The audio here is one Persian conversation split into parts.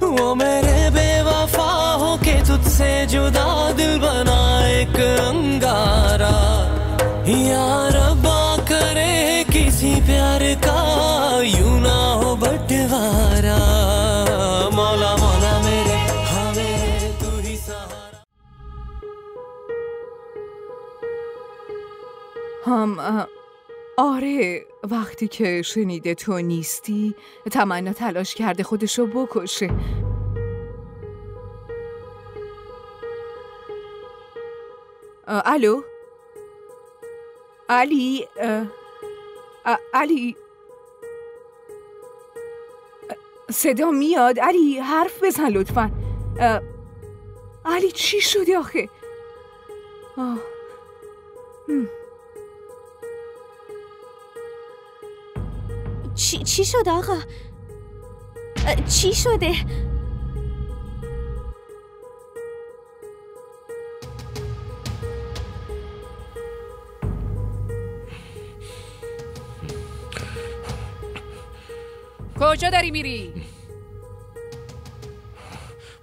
वो मेरे बेवफा हो के तुझसे जुदा दिल बना एक अंगारा या रब्बा करे किसी प्यार का यूं ना हो बंटवारा मौला मौला मेरे हाँ मेरे तू ही सहारा هم آره وقتی که شنیده تو نیستی تمنا تلاش کرده خودشو بکشه. الو علی علی صدا میاد علی حرف بزن لطفا. علی چی شده آخه؟ چی شده آقا؟ چی شده؟ کجا داری میری؟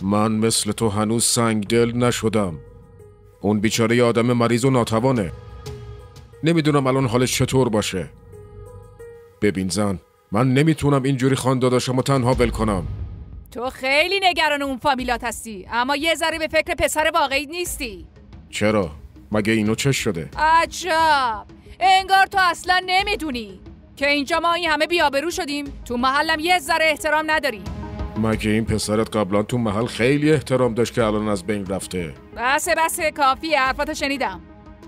من مثل تو هنوز سنگ دل نشدم. اون بیچاره یه آدم مریض و ناتوانه. نمیدونم الان حالش چطور باشه. ببین زن، من نمیتونم اینجوری خانداداشمو تنها ول کنم. تو خیلی نگران اون فامیلات هستی، اما یه ذره به فکر پسر واقعی نیستی. چرا؟ مگه اینو چه شده؟ عجب، انگار تو اصلا نمیدونی که اینجا ما این همه بی‌آبرو شدیم، تو محلم یه ذره احترام نداری. مگه این پسرت قبلا تو محل خیلی احترام داشت که الان از بین رفته؟ بسه کافیه، حرفاتو شنیدم.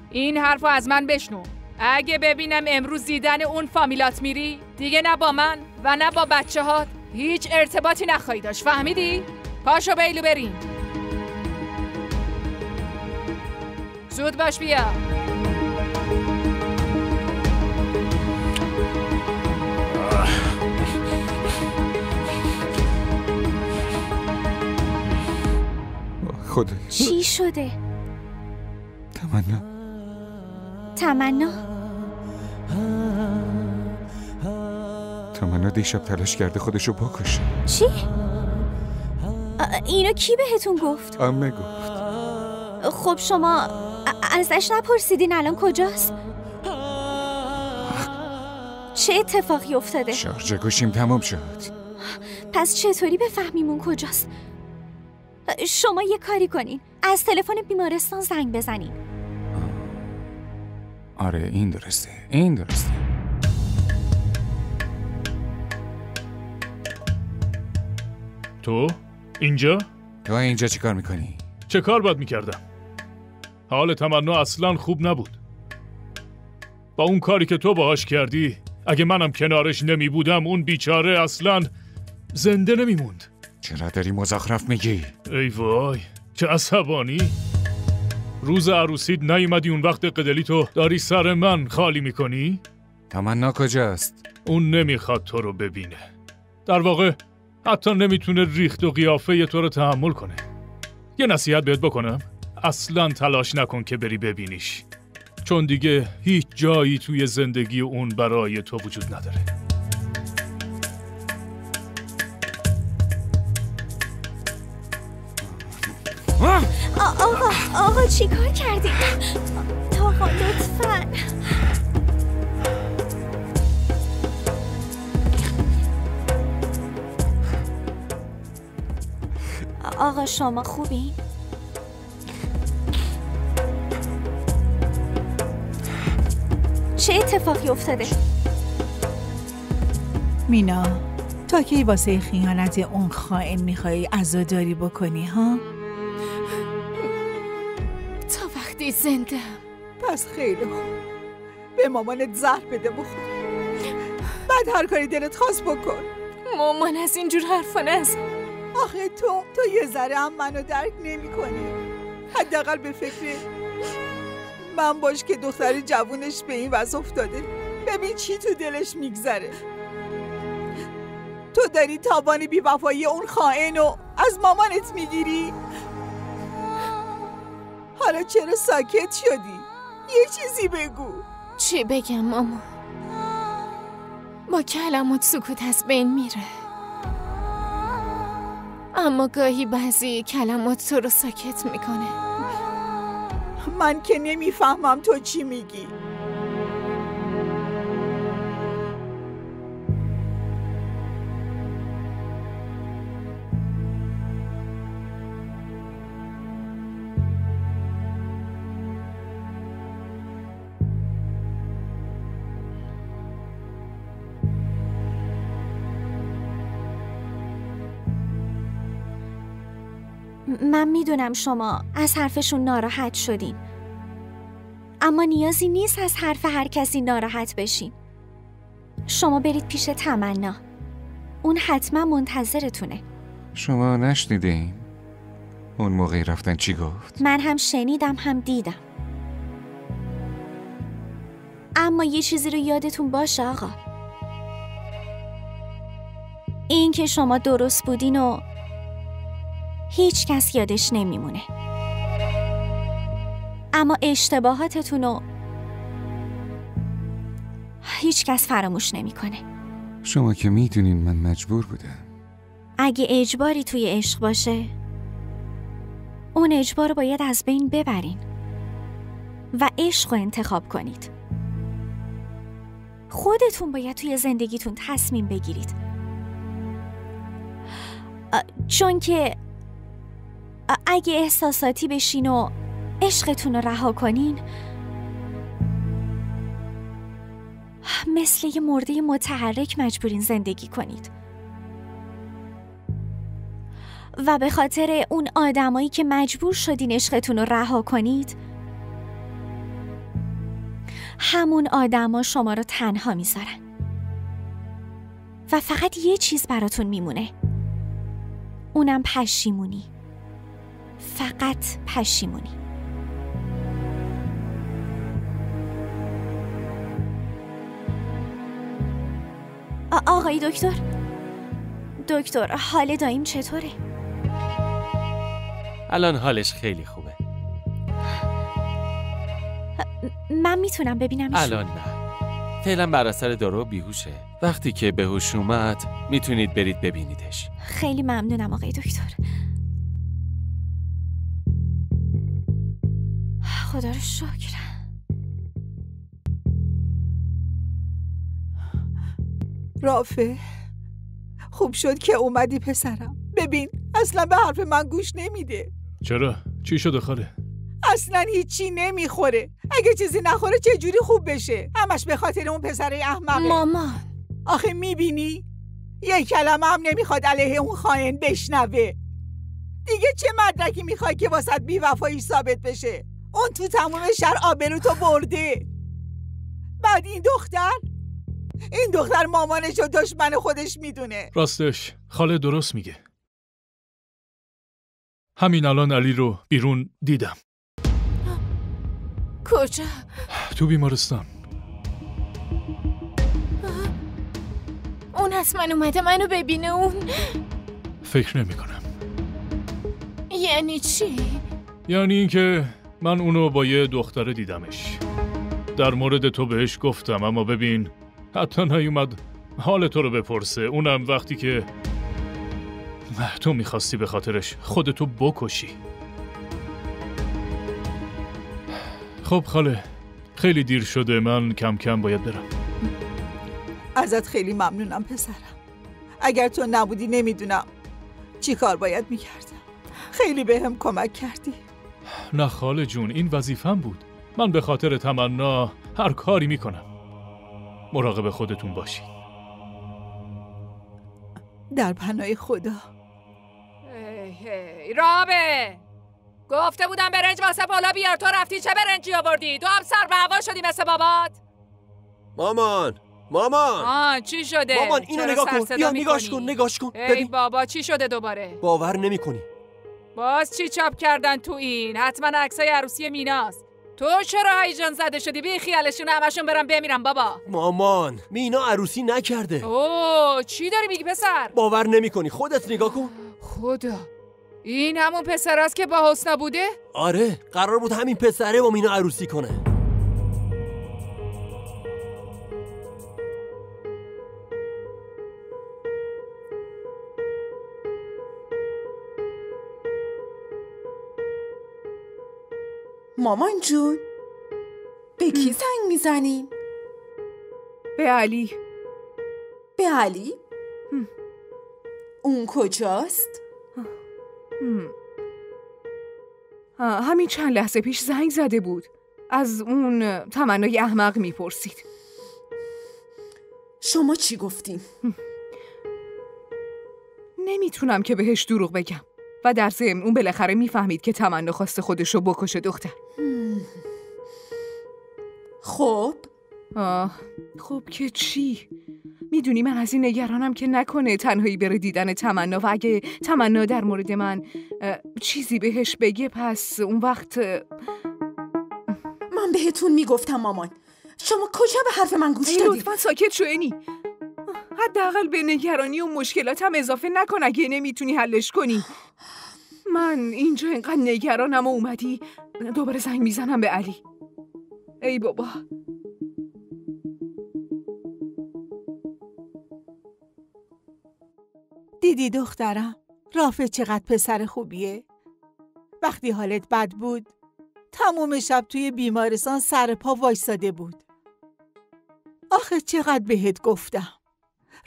این حرفو از من بشنو. اگه ببینم امروز دیدن اون فامیلات میری، دیگه نه با من و نه با بچه هات هیچ ارتباطی نخواهی داشت، فهمیدی؟ پاشو بیلو بریم. زود باش بیا. خدا چی شده؟ تمنا دیشب تلاش کرده خودشو بکشه. چی؟ اینو کی بهتون گفت؟ عمه گفت. خب شما ازش نپرسیدین الان کجاست؟ چه اتفاقی افتاده؟ شارژ گوشیم تمام شد. پس چطوری بفهمیم اون کجاست؟ شما یه کاری کنین، از تلفن بیمارستان زنگ بزنین. آره این درسته. تو؟ اینجا؟ تو اینجا چی کار میکنی؟ چه کار باید میکردم؟ حال تمنا اصلا خوب نبود. با اون کاری که تو باهاش کردی، اگه منم کنارش نمی بودم اون بیچاره اصلا زنده نمیموند. چرا داری مزخرف میگی؟ ای وای، چه عصبانی. روز عروسیت نیومدی، اون وقت قدلی تو داری سر من خالی میکنی؟ تمنا کجاست؟ اون نمیخواد تو رو ببینه. در واقع حتی نمیتونه ریخت و قیافه تو رو تحمل کنه. یه نصیحت بهت بکنم، اصلا تلاش نکن که بری ببینیش، چون دیگه هیچ جایی توی زندگی اون برای تو وجود نداره. آقا چی کار کردی؟ آقا لطفاً. آقا شما خوبی؟ چه اتفاقی افتاده؟ مینا، تا کی واسه خیانت اون خائن میخوایی عزاداری بکنی ها؟ تا وقتی زنده. پس خیلی خوب، به مامانت زهر بده بخور، بعد هر کاری دلت خواست بکن. مامان از اینجور حرفا نزن. آخه تو یه ذره هم منو درک نمی کنی. حداقل به فکر من باش که دختر جوونش به این وضع افتاده. ببین چی تو دلش میگذره. تو داری تاوان بی‌وفایی اون خائنو از مامانت میگیری. حالا چرا ساکت شدی؟ یه چیزی بگو. چی بگم مامان؟ با کلمات سکوت از بین میره. اما گاهی بعضی کلمات تو رو ساکت میکنه. من که نمیفهمم تو چی میگی. من میدونم شما از حرفشون ناراحت شدین، اما نیازی نیست از حرف هر کسی ناراحت بشین. شما برید پیش تمنا، اون حتما منتظرتونه. شما نشنیدین؟ اون موقعی رفتن چی گفت؟ من هم شنیدم هم دیدم. اما یه چیزی رو یادتون باشه آقا، این که شما درست بودین و هیچ کس یادش نمیمونه، اما اشتباهاتتون رو هیچ کس فراموش نمیکنه. شما که میدونین من مجبور بودم. اگه اجباری توی عشق باشه، اون اجبار رو باید از بین ببرین و عشق رو انتخاب کنید. خودتون باید توی زندگیتون تصمیم بگیرید، چون که اگه احساساتی بشین و عشقتون رو رها کنین، مثل یه مرده متحرک مجبورین زندگی کنید. و به خاطر اون آدمایی که مجبور شدین عشقتون رو رها کنید، همون آدما شما رو تنها میذارن و فقط یه چیز براتون میمونه، اونم پشیمونی. فقط پشیمونی. آقای دکتر حال داییم چطوره؟ الان حالش خیلی خوبه. من میتونم ببینمش؟ الان نه، فعلا بر اثر دارو بیهوشه. وقتی که به هوش اومد میتونید برید ببینیدش. خیلی ممنونم آقای دکتر. خدا رو شکر. رافع، خوب شد که اومدی پسرم. ببین اصلا به حرف من گوش نمیده. چرا؟ چی شده خاله؟ اصلا هیچی نمیخوره. اگه چیزی نخوره چجوری خوب بشه؟ همش به خاطر اون پسره احمقه. مامان آخه میبینی؟ یک کلمه هم نمیخواد علیه اون خائن بشنوه. دیگه چه مدرکی میخوای که واسط بی‌وفایی ثابت بشه؟ اون تو تموم شهر آبروتو برده. بعد این دختر مامانش و دشمن خودش میدونه. راستش خاله درست میگه. همین الان علی رو بیرون دیدم. کجا؟ تو بیمارستان. اون حتما اومده منو ببینه. اون فکر نمی کنم. یعنی چی؟ یعنی اینکه من اونو با یه دختره دیدمش. در مورد تو بهش گفتم، اما ببین حتی نیومد حال تو رو بپرسه. اونم وقتی که تو میخواستی به خاطرش خودتو بکشی. خب خاله، خیلی دیر شده، من کم کم باید برم. ازت خیلی ممنونم پسرم. اگر تو نبودی نمیدونم چی کار باید میکردم. خیلی بهم کمک کردی. نه خاله جون، این وظیفم بود. من به خاطر تمنا هر کاری میکنم. مراقب خودتون باشی. در پناه خدا. رابه، گفته بودم برنج واسه بالا بیار، تو رفتی چه برنجی آوردی؟ تو هم سر به هوا شدی مثل بابات. مامان چی شده؟ مامان اینو نگاه کن، بیا نگاش کن. ای بابا چی شده دوباره؟ باور نمی‌کنی. باز چی چاپ کردن تو این؟ حتما عکسای عروسی میناست. تو چرا هیجان زده شدی؟ بی خیالشون همشون برم بمیرم بابا. مامان مینا عروسی نکرده. اوه چی داری میگی پسر؟ باور نمی‌کنی، خودت نگاه کن. خدا، این همون پسر است که با حسنا بوده؟ آره، قرار بود همین پسره با مینا عروسی کنه. مامان جون، به کی زنگ میزنین؟ به علی. به علی؟ اون کجاست؟ همین چند لحظه پیش زنگ زده بود. از اون تمنای احمق میپرسید. شما چی گفتین؟ نمیتونم که بهش دروغ بگم و در ضمن اون بالاخره میفهمید که تمنا خواسته خودشو بکشه دختر. خب خب که چی؟ میدونی من از این نگرانم که نکنه تنهایی بره دیدن تمنا و اگه تمنا در مورد من چیزی بهش بگه پس اون وقت من بهتون میگفتم مامان. شما کجا به حرف من گوش دادید؟ لطفاً ساکت شو انی. حداقل به نگرانی و مشکلاتم اضافه نکن اگه نمیتونی حلش کنی. من اینجا اینقدر نگرانم و اومدی دوباره زنگ میزنم به علی. ای بابا. دیدی دخترم رافع چقدر پسر خوبیه؟ وقتی حالت بد بود تمام شب توی بیمارستان سر پا وایساده بود. آخه چقدر بهت گفتم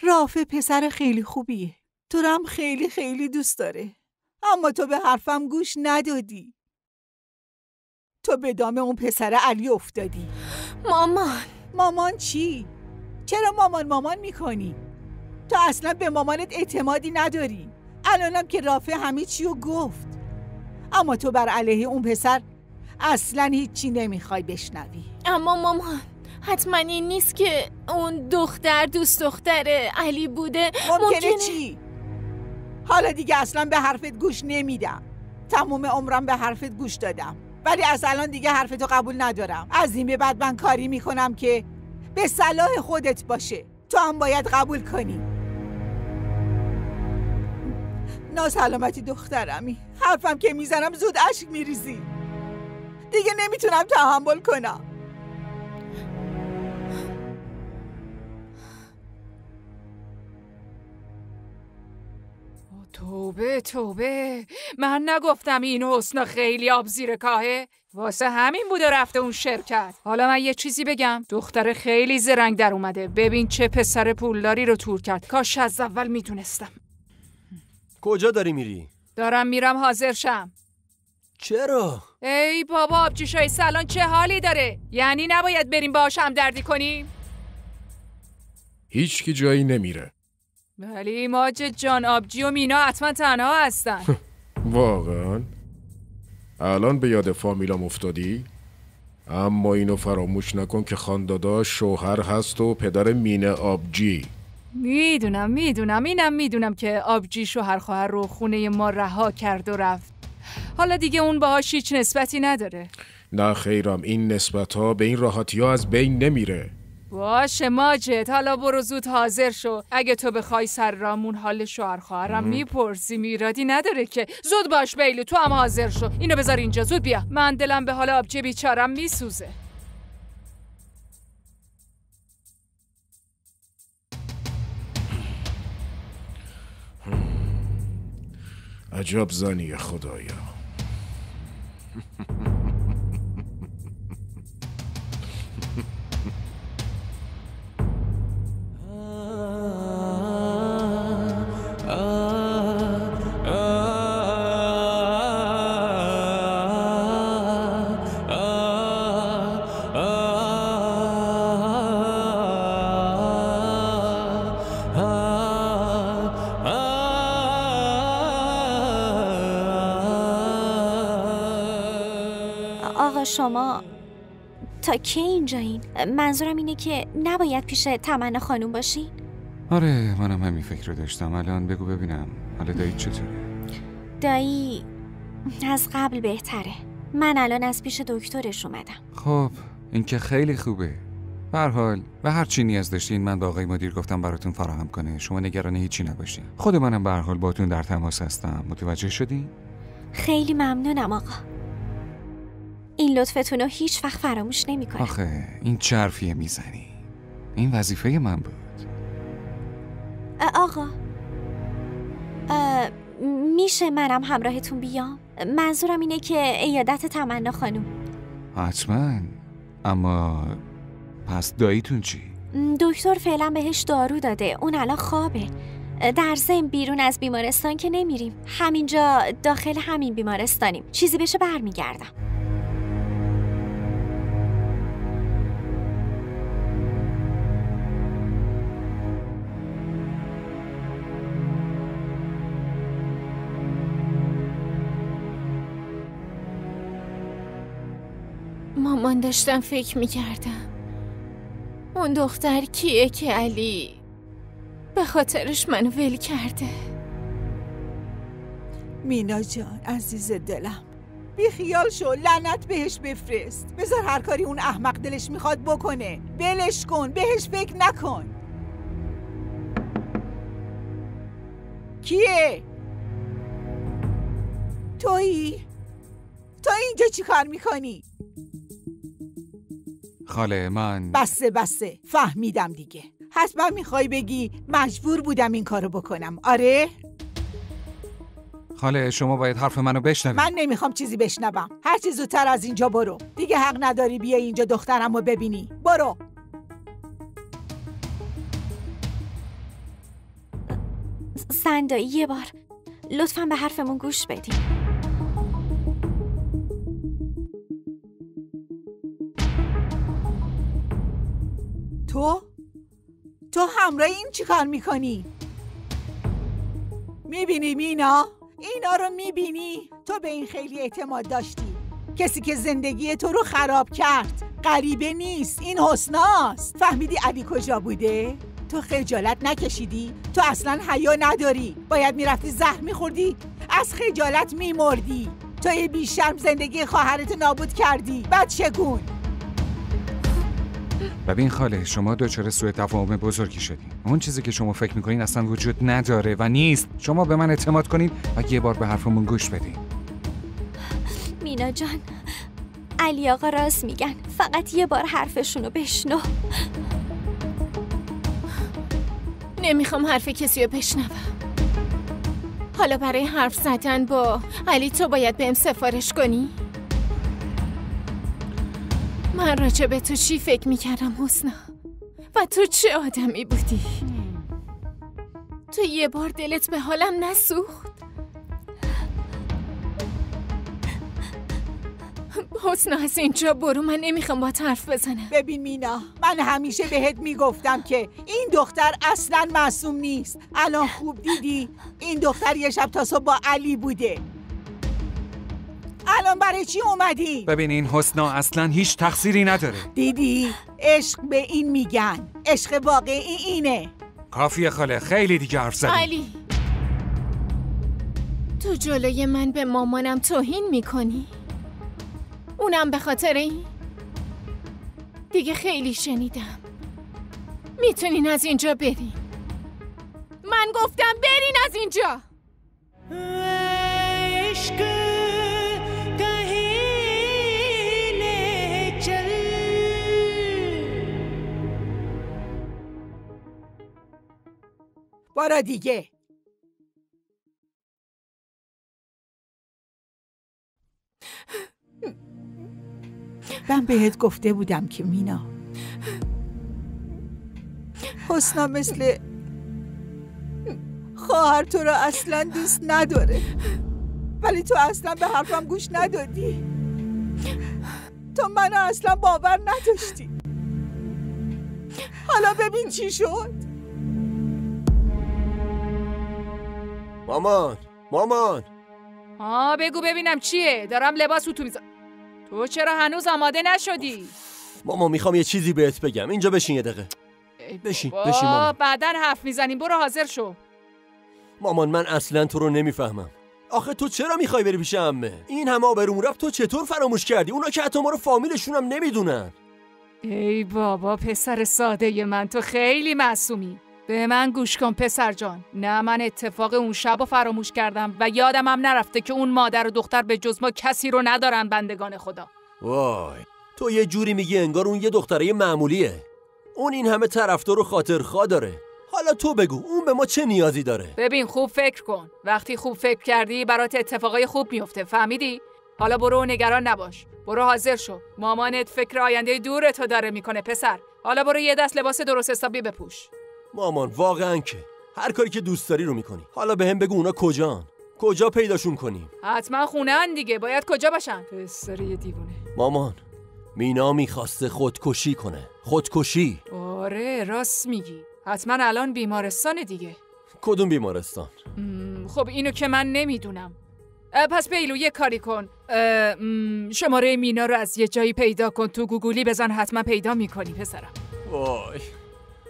رافع پسر خیلی خوبیه، تو رو هم خیلی خیلی دوست داره، اما تو به حرفم گوش ندادی. تو به دام اون پسر علی افتادی. مامان چی؟ چرا مامان میکنی؟ تو اصلا به مامانت اعتمادی نداری. الانم که رافع همه چی رو گفت، اما تو بر علیه اون پسر اصلا هیچی نمیخوای بشنوی. اما مامان حتما این نیست که اون دختر دوست دختر علی بوده. ممکنه چی؟ حالا دیگه اصلا به حرفت گوش نمیدم. تمام عمرم به حرفت گوش دادم، ولی از الان دیگه حرفتو قبول ندارم. از این به بعد من کاری میکنم که به صلاح خودت باشه. تو هم باید قبول کنی. ناسلامتی دخترمی، حرفم که میزنم زود اشک میریزی. دیگه نمیتونم تحمل کنم. توبه من نگفتم این حسنا خیلی آب زیر کاهه؟ واسه همین بوده رفته اون شرکت. حالا من یه چیزی بگم، دختر خیلی زرنگ در اومده. ببین چه پسر پولداری رو تور کرد. کاش از اول میتونستم. کجا داری میری؟ دارم میرم حاضر شم. چرا؟ ای بابا آبجیشای سالن چه حالی داره؟ یعنی نباید بریم باهاش همدردی کنیم؟ هیچ کی جایی نمیره. ولی ماجد جان آبجی و مینا حتما تنها هستن. واقعا؟ الان به یاد فامیلام افتادی؟ اما اینو فراموش نکن که خاندادا شوهر هست و پدر مینه آبجی. میدونم اینم میدونم که آبجی شوهر خواهر رو خونه ما رها کرد و رفت. حالا دیگه اون باهاش هیچ نسبتی نداره. نه خیرم، این نسبت ها به این راحتی ها از بین نمیره. باشه ماجد، حالا برو زود حاضر شو. اگه تو بخوای سر رامون حال شوهر خواهرم میپرسی، میرادی نداره که. زود باش بیلو، تو هم حاضر شو. اینو بذار اینجا، زود بیا. من دلم به حال آبجی بیچارم میسوزه. عجب زنیه خدایا. آقا شما تا کی اینجایین؟ منظورم اینه که نباید پیش تمنا خانوم باشین؟ آره منم همین فکر رو داشتم. الان بگو ببینم حالا دایی چطوره؟ دایی از قبل بهتره. من الان از پیش دکترش اومدم. خب این که خیلی خوبه. به هر حال و هر چی نیاز داشتین من با آقای مدیر گفتم براتون فراهم کنه. شما نگران هیچی نباشین. خود منم به هر حال باهاتون در تماس هستم. متوجه شدین؟ خیلی ممنونم آقا. این لطفتون رو هیچ وقت فراموش نمی‌کنم. آخه این چه حرفیه میزنی؟ این وظیفه من بود. آقا میشه منم همراهتون بیام؟ منظورم اینه که عیادت تمنا خانوم. حتما. اما پس داییتون چی؟ دکتر فعلا بهش دارو داده، اون الان خوابه. در ضمن بیرون از بیمارستان که نمیریم، همینجا داخل همین بیمارستانیم. چیزی بشه برمیگردم. مامان داشتم فکر میکردم اون دختر کیه که علی به خاطرش منو ول کرده. مینا جان عزیز دلم، بی خیال شو، لعنت بهش بفرست. بذار هر کاری اون احمق دلش میخواد بکنه. ولش کن، بهش فکر نکن. کیه؟ تویی؟ تو اینجا چی کار میکنی؟ خاله من بسه فهمیدم دیگه. حتما میخوای بگی مجبور بودم این کارو بکنم. آره؟ خاله شما باید حرف منو بشنوید. من نمیخوام چیزی بشنوم. هر چی زودتر از اینجا برو. دیگه حق نداری بیای اینجا دخترمو ببینی. برو. سندایی یه بار لطفاً به حرفمون گوش بدین. تو همراه این چی کار میکنی؟ میبینی مینا؟ اینا رو میبینی؟ تو به این خیلی اعتماد داشتی. کسی که زندگی تو رو خراب کرد غریبه نیست، این حسناست. فهمیدی علی کجا بوده؟ تو خجالت نکشیدی؟ تو اصلا حیا نداری. باید میرفتی زهر میخوردی، از خجالت میمردی. تو یه بیشرم زندگی خواهرت نابود کردی. بچگون. ببین خاله شما دچار سوء تفاهم بزرگی شدین. اون چیزی که شما فکر میکنین اصلا وجود نداره و نیست. شما به من اعتماد کنین و یه بار به حرفمون گوش بدین. مینا جان، علی آقا راست میگن. فقط یه بار حرفشونو بشنو. نمیخوام حرف کسی رو بشنوم. حالا برای حرف زدن با علی تو باید بهم سفارش کنی؟ من راجع به تو چی فکر میکردم حسنا؟ و تو چه آدمی بودی؟ تو یه بار دلت به حالم نسوخت؟ حسنا از اینجا برو، من نمیخوام با حرف بزنم. ببین مینا، من همیشه بهت میگفتم که این دختر اصلا معصوم نیست. الان خوب دیدی این دختر یه شب تا صبح با علی بوده. الان برای چی اومدی؟ ببین این حسنا اصلا هیچ تقصیری نداره. دیدی؟ عشق به این میگن. عشق واقعی اینه. کافیه خاله، خیلی دیگه حرف زدی. علی تو جلوی من به مامانم توهین میکنی؟ اونم به خاطر این؟ دیگه خیلی شنیدم. میتونین از اینجا برین. من گفتم برین از اینجا. برو دیگه. من بهت گفته بودم که مینا، حسنا مثل خواهر تو رو اصلا دوست نداره، ولی تو اصلا به حرفم گوش ندادی. تو منو اصلا باور نداشتی. حالا ببین چی شد. مامان بگو ببینم چیه؟ دارم لباس تو میذارم. تو چرا هنوز آماده نشدی؟ مامان میخوام یه چیزی بهت بگم. اینجا بشین یه دقیقه. بشین مامان. بعدن حرف میزنیم. برو حاضر شو. مامان من اصلا تو رو نمیفهمم. آخه تو چرا میخوای بری پیش عمه؟ این همه آبروم رفت، تو چطور فراموش کردی؟ اونا که حتی ما رو فامیلشون هم نمیدونن. ای بابا پسر ساده من، تو خیلی معصومی. به من گوش کن پسر جان. نه من اتفاق اون شب رو فراموش کردم و یادم هم نرفته که اون مادر و دختر به جز ما کسی رو ندارن بندگان خدا. وای تو یه جوری میگی انگار اون یه دختره معمولیه. اون این همه طرفدار و خاطرخواه داره. حالا تو بگو اون به ما چه نیازی داره؟ ببین خوب فکر کن. وقتی خوب فکر کردی برات اتفاقای خوب میفته. فهمیدی؟ حالا برو و نگران نباش. برو حاضر شو. مامانت فکر آینده دورتو داره میکنه پسر. حالا برو یه دست لباس درست حسابی بپوش. مامان واقعا که هر کاری که دوست داری رو میکنی. حالا به هم بگو اونا کجان؟ کجا پیداشون کنیم؟ حتما خونه ان دیگه. باید کجا باشن؟ پسر یه دیوونه. مامان مینا میخواسته خودکشی کنه. خودکشی. آره راست میگی. حتما الان بیمارستان دیگه. کدوم بیمارستان؟ خب اینو که من نمیدونم. پس بیلو یه کاری کن. شماره مینا رو از یه جایی پیدا کن. تو گوگلی بزن حتما پیدا میکنی پسرم. وای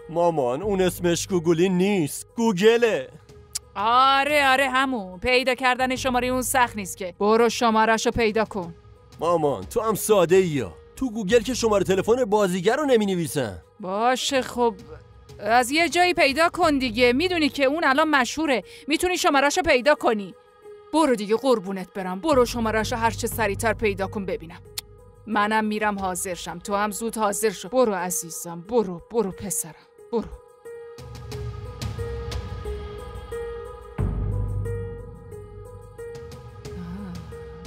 مامان اون اسمش گوگلی نیست، گوگله. آره همون. پیدا کردن شماره اون سخت نیست که. برو شماره‌شو پیدا کن. مامان تو هم ساده ایا. تو گوگل که شماره تلفن بازیگر رو نمی نویسن. باشه خب از یه جایی پیدا کن دیگه. میدونی که اون الان مشهوره. میتونی شماره‌شو پیدا کنی. برو دیگه قربونت برم. برو شماره‌شو هر چه سریعتر پیدا کن ببینم. منم میرم حاضر شم. تو هم زود حاضر شو. برو عزیزم. برو پسرم. برو.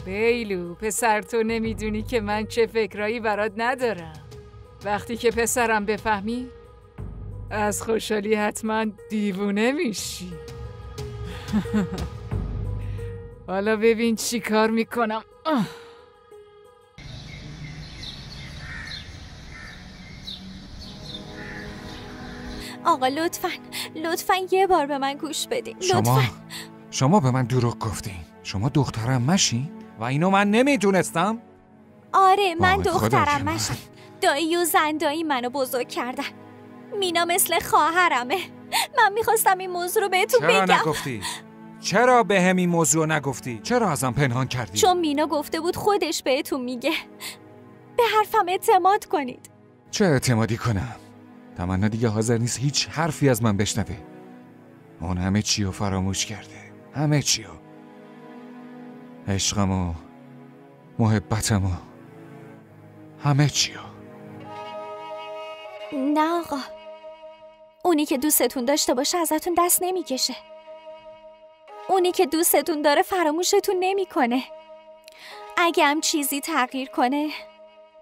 بیلو پسر تو نمیدونی که من چه فکرایی برات ندارم. وقتی که پسرم بفهمی از خوشحالی حتما دیوونه میشی. حالا ببین چی کار میکنم. آقا لطفاً یه بار به من گوش بدین. شما به من دروغ گفتین. شما دخترم مشین و اینو من نمیدونستم. آره من دخترم مشین. دایی و زندایی منو بزرگ کردن. مینا مثل خواهرمه. من میخواستم این موضوع رو بهتون بگم. چرا نگفتی؟ چرا به هم این موضوع نگفتی؟ چرا ازم پنهان کردی؟ چون مینا گفته بود خودش بهتون میگه. به حرفم اعتماد کنید. چه اعتمادی کنم؟ تمنا دیگه حاضر نیست هیچ حرفی از من بشنوه. اون همه چی رو فراموش کرده. همه چی رو. عشقم و محبتم و همه چی رو. نه آقا. اونی که دوستتون داشته باشه ازتون دست نمیکشه. اونی که دوستتون داره فراموشتون نمیکنه. اگه هم چیزی تغییر کنه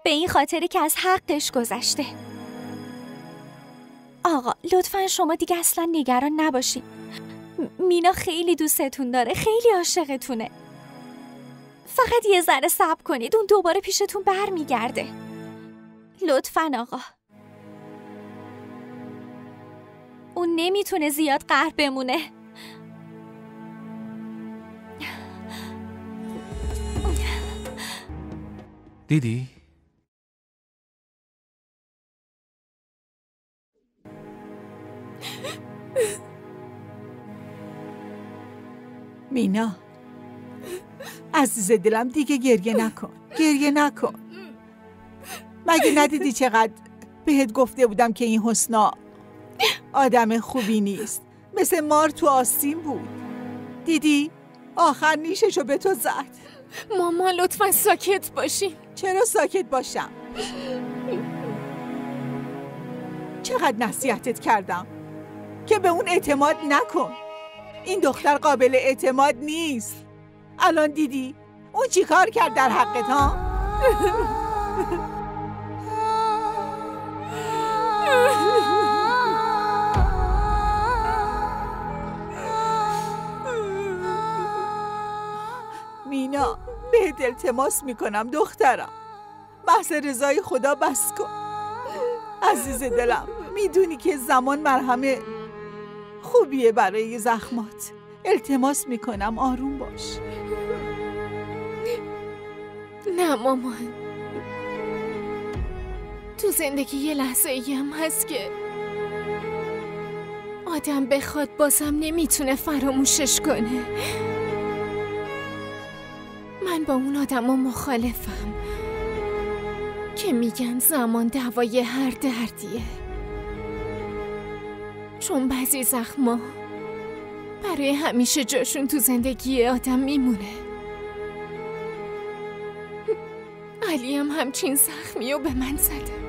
به این خاطری که از حقش گذشته. آقا لطفاً شما دیگه اصلا نگران نباشین. مینا خیلی دوستتون داره. خیلی عاشقتونه. فقط یه ذره صبر کنید. اون دوباره پیشتون برمیگرده. لطفاً آقا. اون نمیتونه زیاد قهر بمونه. دیدی؟ مینا عزیز دلم دیگه گریه نکن. مگه ندیدی چقدر بهت گفته بودم که این حسنا آدم خوبی نیست. مثل مار تو آستین بود. دیدی؟ آخر نیششو به تو زد. مامان لطفا ساکت باشین. چرا ساکت باشم؟ چقدر نصیحتت کردم که به اون اعتماد نکن. این دختر قابل اعتماد نیست. الان دیدی اون چی کار کرد در حقت ها؟ مینا بهت التماس میکنم دخترم. بحث رضای خدا بس کن. عزیز دلم میدونی که زمان مرهم خوبیه برای زخمات. التماس میکنم آروم باش. نه مامان، تو زندگی یه لحظه ای هم هست که آدم بخواد بازم نمیتونه فراموشش کنه. من با اون آدم ها مخالفم که میگن زمان دوای هر دردیه، چون بعضی زخما برای همیشه جاشون تو زندگی آدم میمونه. علی هم همچین زخمی رو به من زده.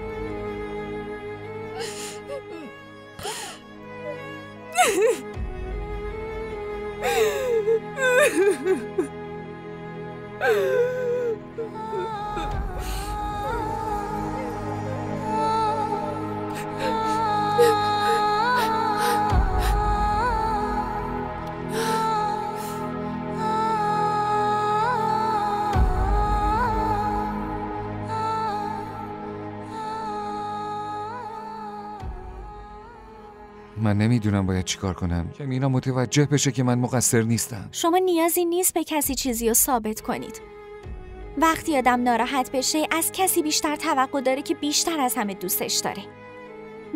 من نمیدونم باید چیکار کنم که مینا متوجه بشه که من مقصر نیستم. شما نیازی نیست به کسی چیزی رو ثابت کنید. وقتی آدم ناراحت بشه از کسی بیشتر توقع داره که بیشتر از همه دوستش داره.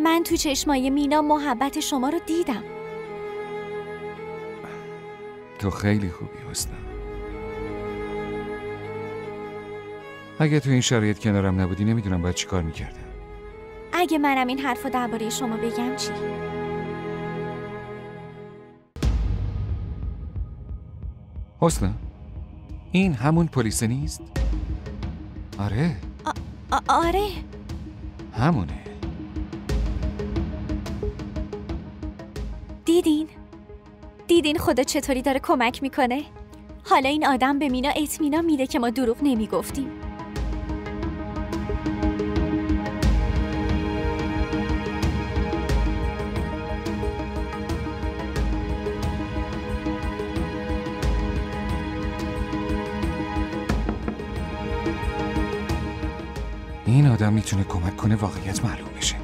من تو چشمای مینا محبت شما رو دیدم. تو خیلی خوبی حسنا. اگه تو این شرایط کنارم نبودی نمیدونم باید چی کار میکردم. اگه منم این حرف رو درباره شما بگم چی؟ حسنا این همون پلیس نیست؟ آره آره همونه. دیدین خدا چطوری داره کمک میکنه؟ حالا این آدم به مینا اطمینان میده که ما دروغ نمیگفتیم. این آدم میتونه کمک کنه واقعیت معلوم بشه.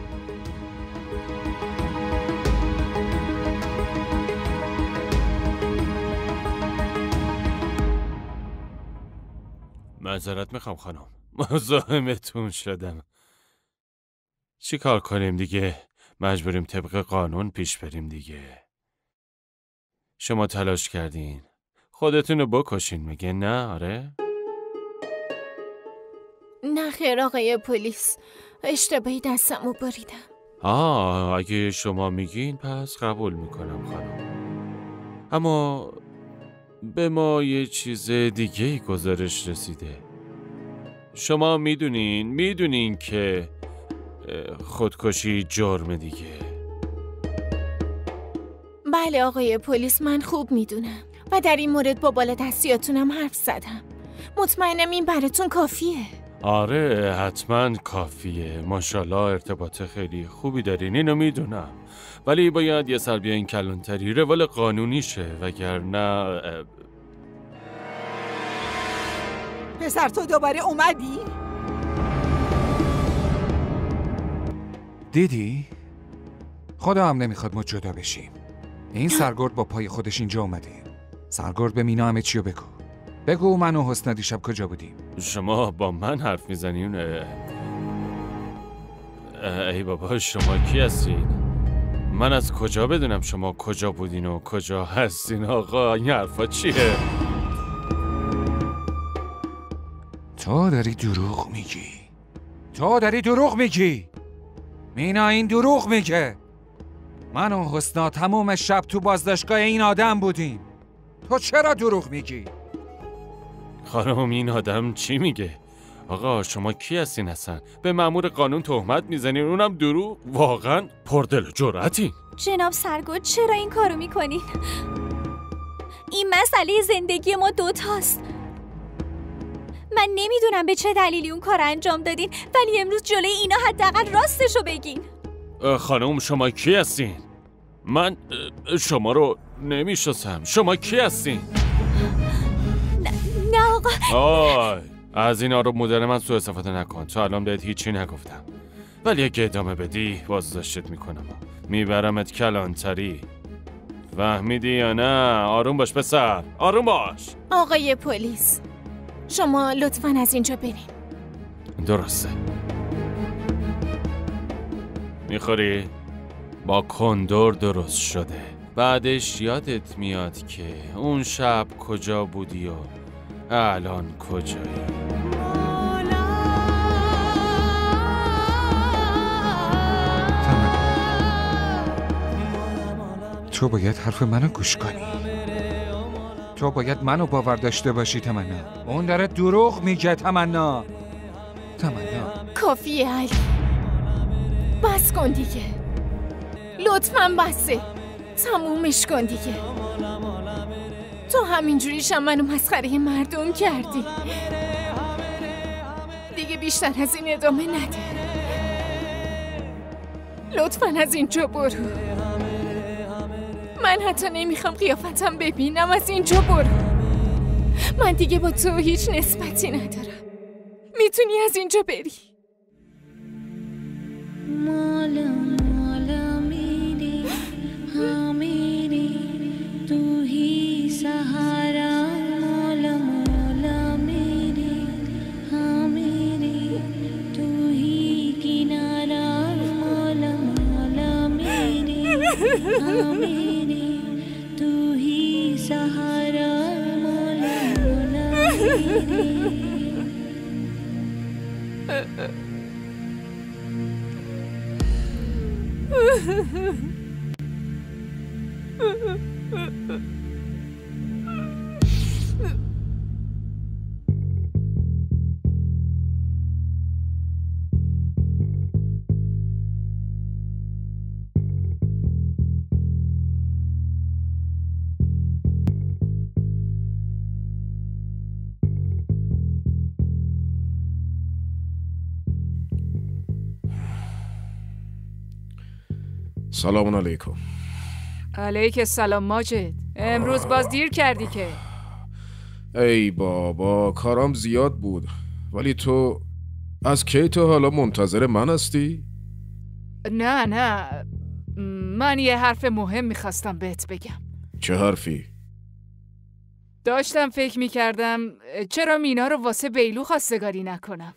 معذرت میخوام خانم، مزاحمتون شدم. چی کار کنیم دیگه؟ مجبوریم طبق قانون پیش بریم دیگه. شما تلاش کردین خودتونو بکشین مگه نه؟ آره؟ نه خیر آقای پلیس، اشتباهی دستمو بریدم. اگه شما میگین پس قبول میکنم خانم. اما به ما یه چیز دیگه گزارش رسیده. شما میدونین که خودکشی جرم دیگه. بله آقای پلیس، من خوب میدونم و در این مورد با بالادستیاتونم حرف زدم. مطمئنم این براتون کافیه. آره حتما کافیه. ماشاءالله ارتباط خیلی خوبی دارین، اینو میدونم. ولی باید یه سر بیاین کلانتری، روال قانونی شه، وگرنه پسر تو دوباره اومدی؟ دیدی؟ خدا هم نمیخواد ما جدا بشیم. این سرگرد با پای خودش اینجا اومده. سرگرد به مینا همه چیو بگو من و حسنا دیشب کجا بودیم؟ شما با من حرف میزنین؟ ای بابا شما کی هستین؟ من از کجا بدونم شما کجا بودین و کجا هستین آقا؟ این حرفا چیه؟ تو داری دروغ میگی. مینا این دروغ میگه. من و حسنا تموم شب تو بازداشتگاه این آدم بودیم. تو چرا دروغ میگی؟ خانم این آدم چی میگه؟ آقا شما کی هستین اصلا؟ به مأمور قانون تهمت میزنین، اونم دروغ؟ واقعا پردل و جرأتین. جناب سرگرد چرا این کارو میکنین؟ این مسئله زندگی ما دوتاست. من نمیدونم به چه دلیلی اون کار انجام دادین، ولی امروز جلوی اینا حداقل راستشو بگین. خانم شما کی هستین؟ من شما رو نمیشناسم. شما کی هستین؟ نه آقا. از این آروب مدر من سوء استفاده نکن. تا الان بهت هیچی نگفتم، ولی اگه ادامه بدی بازداشتت میکنم، میبرمت کلانتری. فهمیدی یا نه؟ آروم باش پسر، آروم باش. آقای پلیس شما لطفاً از اینجا برین. درسته. میخوری؟ با کندور درست شده. بعدش یادت میاد که اون شب کجا بودی و الان کجایی. تو باید حرف منو گوش کنی. تو باید منو باور داشته باشی تمنا. اون داره دروغ میگه تمنا. کافیه علی، بس کن دیگه. لطفاً بسه، تمومش کن دیگه. تو همینجوریشم منو مسخره مردم کردی. دیگه بیشتر از این ادامه نده. لطفاً از اینجا برو. من حتی نمیخوام قیافتم ببینم. از اینجا برو. من دیگه با تو هیچ نسبتی ندارم. میتونی از اینجا بری. سلام علیکم. علیک السلام ماجد. امروز باز دیر کردی که. ای بابا کارام زیاد بود. ولی تو از کی تا حالا منتظر من هستی؟ نه من یه حرف مهم میخواستم بهت بگم. چه حرفی؟ داشتم فکر میکردم چرا مینا رو واسه بیلو خواستگاری نکنم.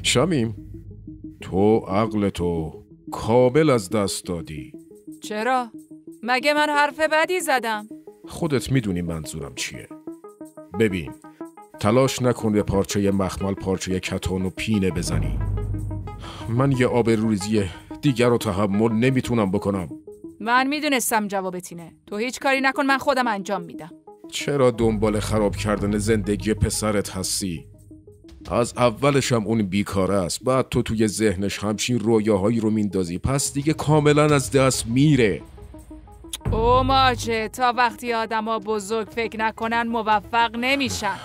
شمیم تو عقل تو کامل از دست دادی. چرا؟ مگه من حرف بدی زدم؟ خودت میدونی منظورم چیه. ببین تلاش نکن به پارچه مخمل پارچه کتان و پینه بزنی. من یه آبروریزی دیگر رو تحمل نمیتونم بکنم. من میدونستم جوابت اینه. تو هیچ کاری نکن من خودم انجام میدم. چرا دنبال خراب کردن زندگی پسرت هستی؟ از اولشم اون بیکاره است. بعد تو توی ذهنش همچین رویاهایی رو میندازی پس دیگه کاملا از دست میره. او ماجه تا وقتی آدما بزرگ فکر نکنن موفق نمیشن.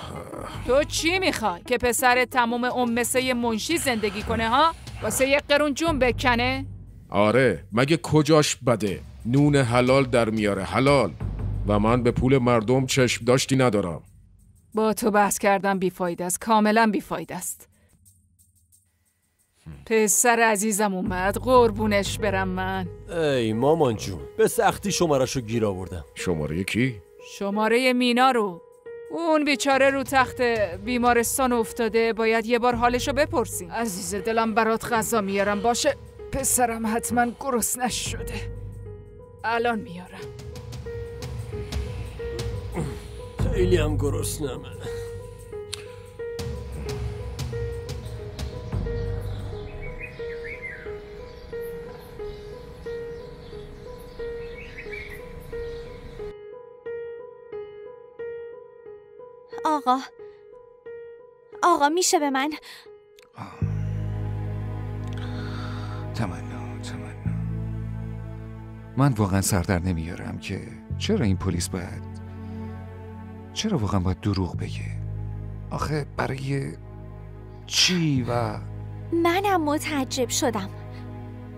تو چی میخوای؟ که پسر تمام مثل منشی زندگی کنه ها؟ واسه یک قرون جون بکنه؟ آره مگه کجاش بده؟ نون حلال در میاره حلال. و من به پول مردم چشم داشتی ندارم. با تو بحث کردم بیفایده است. کاملا بیفایده است. پسر عزیزم اومد قربونش برم من. ای مامان جون به سختی شماره‌شو گیر آوردم. شماره کی؟ شماره مینا رو. اون بیچاره رو تخت بیمارستان افتاده. باید یه بار حالشو بپرسیم. عزیز دلم برات غذا میارم باشه. پسرم حتما گرسنش شده. الان میارم. خیلی هم گرسنمه. آقا میشه به من؟ تمنا من واقعا سردر نمیارم که چرا این پلیس چرا واقعا باید دروغ بگه؟ آخه برای چی؟ و منم متعجب شدم.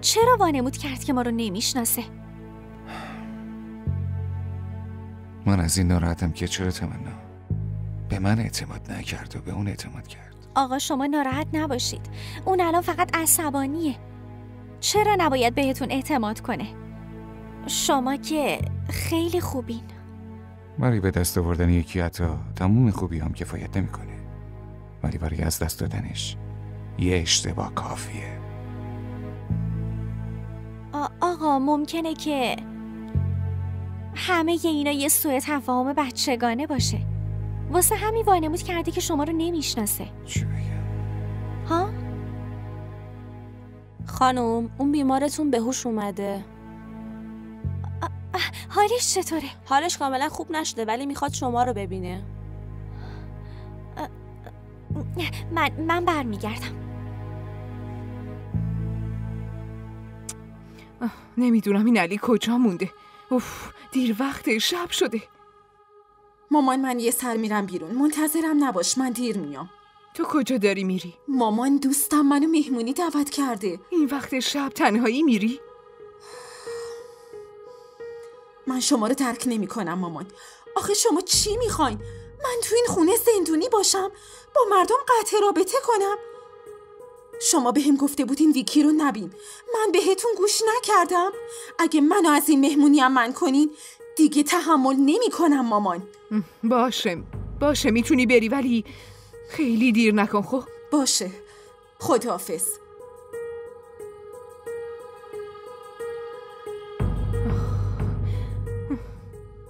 چرا وانمود کرد که ما رو نمیشناسه؟ من از این ناراحتم که چرا تمنا به من اعتماد نکرد و به اون اعتماد کرد. آقا شما ناراحت نباشید. اون الان فقط عصبانیه. چرا نباید بهتون اعتماد کنه؟ شما که خیلی خوبین. برای به دست آوردن یکی حتی تموم خوبی هم کفایت نمیکنه. ولی برای از دست دادنش یه اشتباه کافیه. آقا ممکنه که همه اینا یه سوء تفاهم بچگانه باشه. واسه همین وانمود کرده که شما رو نمیشناسه. چی بگم؟ ها؟ خانم اون بیمارتون به هوش اومده. حالش چطوره؟ حالش کاملا خوب نشده ولی میخواد شما رو ببینه. من برمیگردم. نمیدونم این علی کجا مونده. اوف دیر وقته شب شده. مامان من یه سر میرم بیرون. منتظرم نباش من دیر میام. تو کجا داری میری؟ مامان دوستم منو مهمونی دعوت کرده. این وقت شب تنهایی میری؟ من شما رو درک نمی کنم مامان. آخه شما چی میخواین؟ من تو این خونه زندونی باشم؟ با مردم قطع رابطه کنم؟ شما به هم گفته بودین ویکی رو نبین. من بهتون گوش نکردم. اگه منو از این مهمونی هم من کنین دیگه تحمل نمی کنم مامان. باشه میتونی بری ولی خیلی دیر نکن. خب باشه خداحافظ.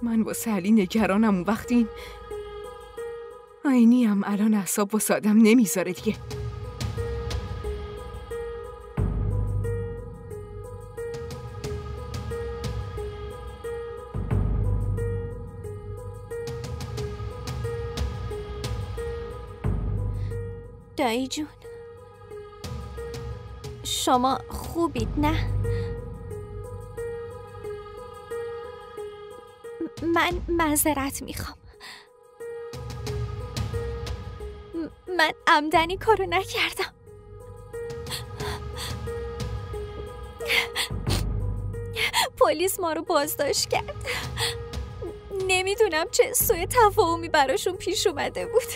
من واسه علی نگرانم. اون وقت این اینی هم الان اعصاب و سادم نمیذاره دیگه. دایی جون، شما خوبید نه؟ من معذرت میخوام. من عمدنی کارو نکردم. پلیس ما رو بازداشت کرد. نمیدونم چه سوء تفاهمی براشون پیش اومده بود.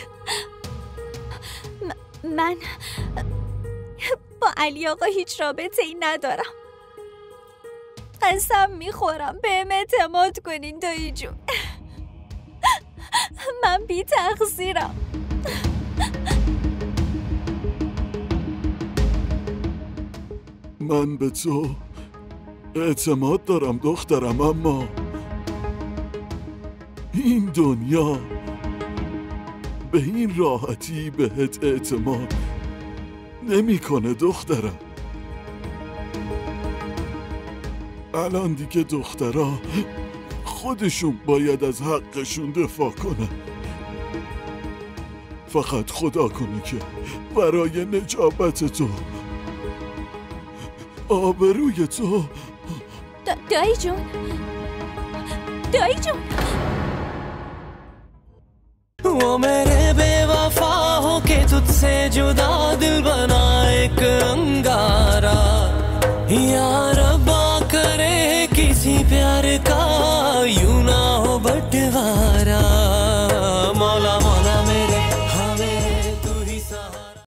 من با علی آقا هیچ رابطه ای ندارم. قسم میخورم بهم اعتماد کنین دایی جون. من بی تقصیرم. من به تو اعتماد دارم دخترم، اما این دنیا به این راحتی بهت اعتماد نمیکنه دخترم. الان دیگه دخترها خودشون باید از حقشون دفاع کنن. فقط خدا کنه که برای نجابت تو، آبروی تو. دایی جون، دایی جون. वो मेरे बेवफा हो के तुझसे जुदा दिल बना एक अंगारा।